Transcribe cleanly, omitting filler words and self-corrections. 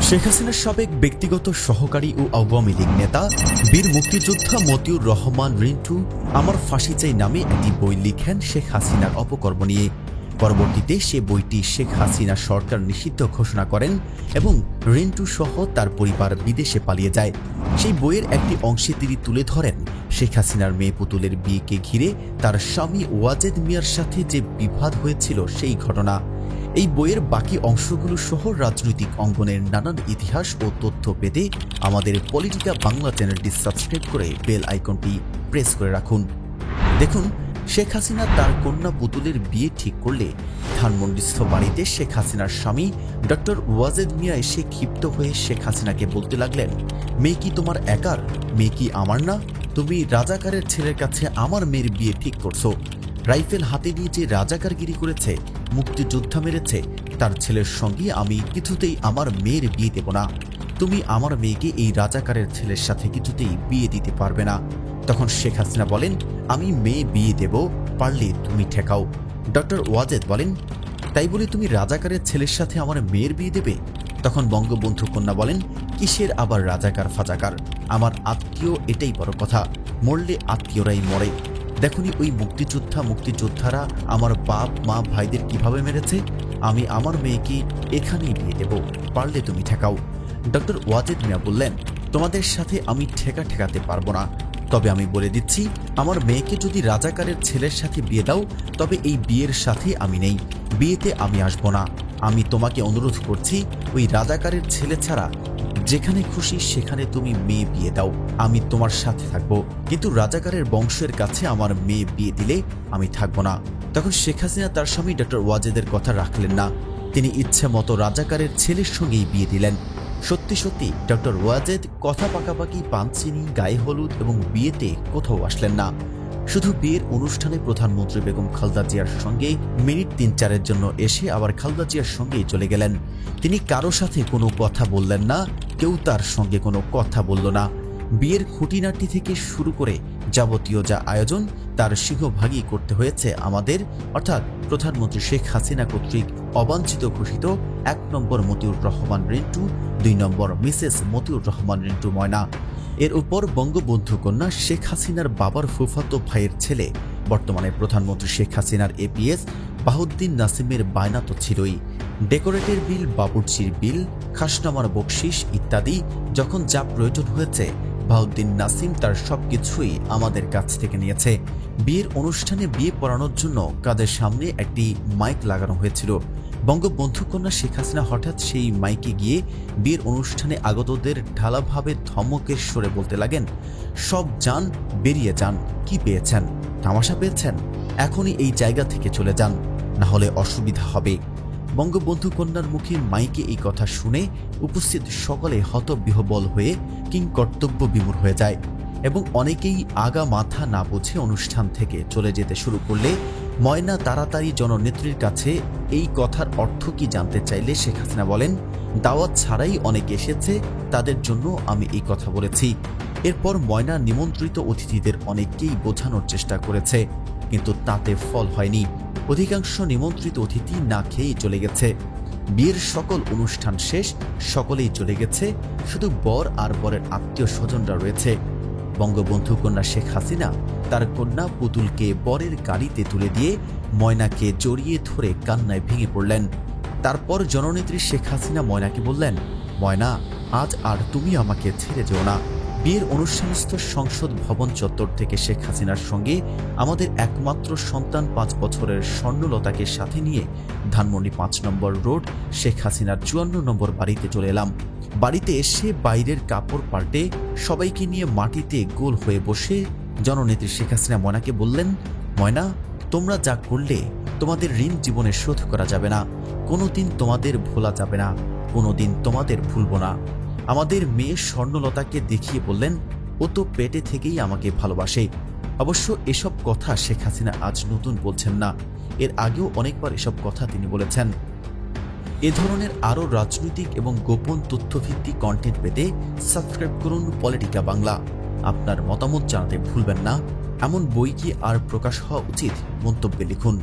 শেখ হাসিনার সাবেক ব্যক্তিগত সহকারী ও আওয়ামী লীগ নেতা বীর মুক্তিযোদ্ধা মতিউর রহমান রিন্টু আমার ফাঁসি চাই নামে একটি বই লিখেন শেখ হাসিনার অপকর্ম নিয়ে। পরবর্তীতে সে বইটি শেখ হাসিনা সরকার নিষিদ্ধ ঘোষণা করেন এবং রিন্টু সহ তার পরিবার বিদেশে পালিয়ে যায়। সেই বইয়ের একটি অংশে তিনি তুলে ধরেন শেখ হাসিনার মেয়ে পুতুলের বিয়েকে ঘিরে তার স্বামী ওয়াজেদ মিয়ার সাথে যে বিবাদ হয়েছিল সেই ঘটনা। এই বইয়ের বাকি অংশগুলো সহ রাজনৈতিক অঙ্গনের নানান ইতিহাস ও তথ্য পেতে আমাদের পলিটিকা বাংলা চ্যানেলটি সাবস্ক্রাইব করে বেল আইকনটি প্রেস করে রাখুন। দেখুন, শেখ হাসিনা তার কন্যা পুতুলের বিয়ে ঠিক করলে ধানমন্ডিস্থ বাড়িতে শেখ হাসিনার স্বামী ডক্টর ওয়াজেদ মিয়া এসে ক্ষিপ্ত হয়ে শেখ হাসিনাকে বলতে লাগলেন, মেয়ে কি তোমার একার? মেয়ে কি আমার না? তুমি রাজাকারের ছেলের কাছে আমার মেয়ের বিয়ে ঠিক করছো। রাইফেল হাতে নিয়ে যে রাজাকারগিরি করেছে, মুক্তিযোদ্ধা মেরেছে, তার ছেলের সঙ্গে আমি কিছুতেই আমার মেয়ের বিয়ে দেব না। তুমি আমার মেয়েকে এই রাজাকারের ছেলের সাথে কিছুতেই বিয়ে দিতে পারবে না। তখন শেখ হাসিনা বলেন, আমি মেয়ে বিয়ে দেব, পারলে তুমি ঠেকাও। ডক্টর ওয়াজেদ বলেন, তাই বলে তুমি রাজাকারের ছেলের সাথে আমার মেয়ের বিয়ে দেবে? তখন বঙ্গবন্ধু কন্যা বলেন, কিসের আবার রাজাকার ফাজাকার? আমার আত্মীয়, এটাই বড় কথা। মরলে আত্মীয়রাই মরে। দেখুনি ওই মুক্তিযোদ্ধারা আমার বাপ মা ভাইদের কিভাবে মেরেছে? আমি আমার মেয়েকে এখানেই বিয়ে দেব, পারলে তুমি ঠেকাও। ডক্টর ওয়াজেদ মিয়া বললেন, তোমাদের সাথে আমি ঠেকাতে পারবো না, তবে আমি বলে দিচ্ছি, আমার মেয়েকে যদি রাজাকারের ছেলের সাথে বিয়ে দাও তবে এই বিয়ের সাথে আমি নেই, বিয়েতে আমি আসবো না। আমি তোমাকে অনুরোধ করছি, ওই রাজাকারের ছেলে ছাড়া যেখানে খুশি সেখানে তুমি মেয়ে বিয়ে দাও, আমি তোমার সাথে থাকবো, কিন্তু রাজাকারের বংশের কাছে আমার মেয়ে বিয়ে দিলে আমি থাকবো না। তখন শেখ হাসিনা তার স্বামী ডক্টর ওয়াজেদের কথা রাখলেন না, তিনি ইচ্ছে মতো রাজাকারের ছেলের সঙ্গেই বিয়ে দিলেন। সত্যি সত্যি ডক্টর ওয়াজেদ কথা পাকাপাকি, পানচিনি, গায়ে হলুদ এবং বিয়েতে কোথাও আসলেন না। শুধু বিয়ের অনুষ্ঠানে প্রধানমন্ত্রী বেগম খালেদা জিয়ার সঙ্গে মিনিট ৩-৪-এর জন্য এসে আবার খালেদা জিয়ার সঙ্গেই চলে গেলেন। তিনি কারো সাথে কোনো কথা বললেন না, কেউ তার সঙ্গে কোনো কথা বলল না। বিয়ের খুঁটিনাটি থেকে শুরু করে যাবতীয় যা আয়োজন তার সিংহভাগই করতে হয়েছে আমাদের, অর্থাৎ প্রধানমন্ত্রী শেখ হাসিনা কর্তৃক অবাঞ্ছিত ঘোষিত ১ নম্বর মতিউর রহমান রিন্টু, ২ নম্বর মিসেস মতিউর রহমান রিন্টু ময়না। এর উপর বঙ্গবন্ধু কন্যা শেখ হাসিনার বাবার ফুফাতো ভাইয়ের ছেলে, বর্তমানে প্রধানমন্ত্রী শেখ হাসিনার এপিএস বাহাউদ্দিন নাসিমের বায়না তো ছিলই। ডেকোরেটের বিল, বাবুর্চির বিল, খাসনামার বকশিস ইত্যাদি যখন যা প্রয়োজন হয়েছে, বাহাউদ্দিন নাসিম তার সবকিছুই আমাদের কাছ থেকে নিয়েছে। বিয়ের অনুষ্ঠানে বিয়ে পড়ানোর জন্য কাদের সামনে একটি মাইক লাগানো হয়েছিল। বঙ্গবন্ধু কন্যা শেখ হাসিনা হঠাৎ সেই মাইকে গিয়ে বিয়ের অনুষ্ঠানে আগতদের ঢালাভাবে ধমকের স্বরে বলতে লাগেন, সব যান, বেরিয়ে যান। কি পেয়েছেন? তামাশা পেয়েছেন? এখনই এই জায়গা থেকে চলে যান, না হলে অসুবিধা হবে। বঙ্গবন্ধু কন্যার মুখে মাইকে এই কথা শুনে উপস্থিত সকলে হতবিহ্বল হয়ে কিংকর্তব্য বিমূঢ় হয়ে যায় এবং অনেকেই আগা মাথা না বুঝে অনুষ্ঠান থেকে চলে যেতে শুরু করলে ময়না তাড়াতাড়ি জননেত্রীর কাছে এই কথার অর্থ কি জানতে চাইলে শেখ হাসিনা বলেন, দাওয়াত ছাড়াই অনেকে এসেছে, তাদের জন্য আমি এই কথা বলেছি। এরপর ময়না নিমন্ত্রিত অতিথিদের অনেককেই বোঝানোর চেষ্টা করেছে, কিন্তু তাতে ফল হয়নি। অধিকাংশ নিমন্ত্রিত অতিথি না খেয়েই চলে গেছে। বিয়ের সকল অনুষ্ঠান শেষ, সকলেই চলে গেছে, শুধু বর আর বরের আত্মীয় স্বজনরা রয়েছে। বঙ্গবন্ধু কন্যা শেখ হাসিনা তার কন্যা পুতুলকে বরের গাড়িতে তুলে দিয়ে ময়নাকে জড়িয়ে ধরে কান্নায় ভেঙে পড়লেন। তারপর জননেত্রী শেখ হাসিনা ময়নাকে বললেন, ময়না, আজ আর তুমি আমাকে ছেড়ে যেও না। বিয়ের অনুষ্ঠানস্থ সংসদ ভবন চত্বর থেকে শেখ হাসিনার সঙ্গে আমাদের একমাত্র সন্তান ৫ বছরের স্বর্ণলতাকে সাথে নিয়ে ধানমন্ডি ৫ নম্বর রোড শেখ হাসিনার ৫৪ নম্বর বাড়িতে চলে এলাম। বাড়িতে এসে বাইরের কাপড় পাল্টে সবাইকে নিয়ে মাটিতে গোল হয়ে বসে জননেত্রী শেখ হাসিনা ময়নাকে বললেন, ময়না, তোমরা যা করলে তোমাদের ঋণ জীবনে শোধ করা যাবে না, কোনোদিন তোমাদের ভোলা যাবে না, কোনোদিন তোমাদের ভুলব না। আমাদের মেয়ে স্বর্ণলতাকে দেখিয়ে বললেন, ও তো পেটে থেকেই আমাকে ভালোবাসে। অবশ্য এসব কথা শেখ হাসিনা আজ নতুন বলছেন না, এর আগেও অনেকবার এসব কথা তিনি বলেছেন। এ ধরনের আরও রাজনৈতিক এবং গোপন তথ্যভিত্তিক কন্টেন্ট পেতে সাবস্ক্রাইব করুন পলিটিকা বাংলা। আপনার মতামত জানাতে ভুলবেন না। এমন বই কি আর প্রকাশ হওয়া উচিত? মন্তব্যে লিখুন।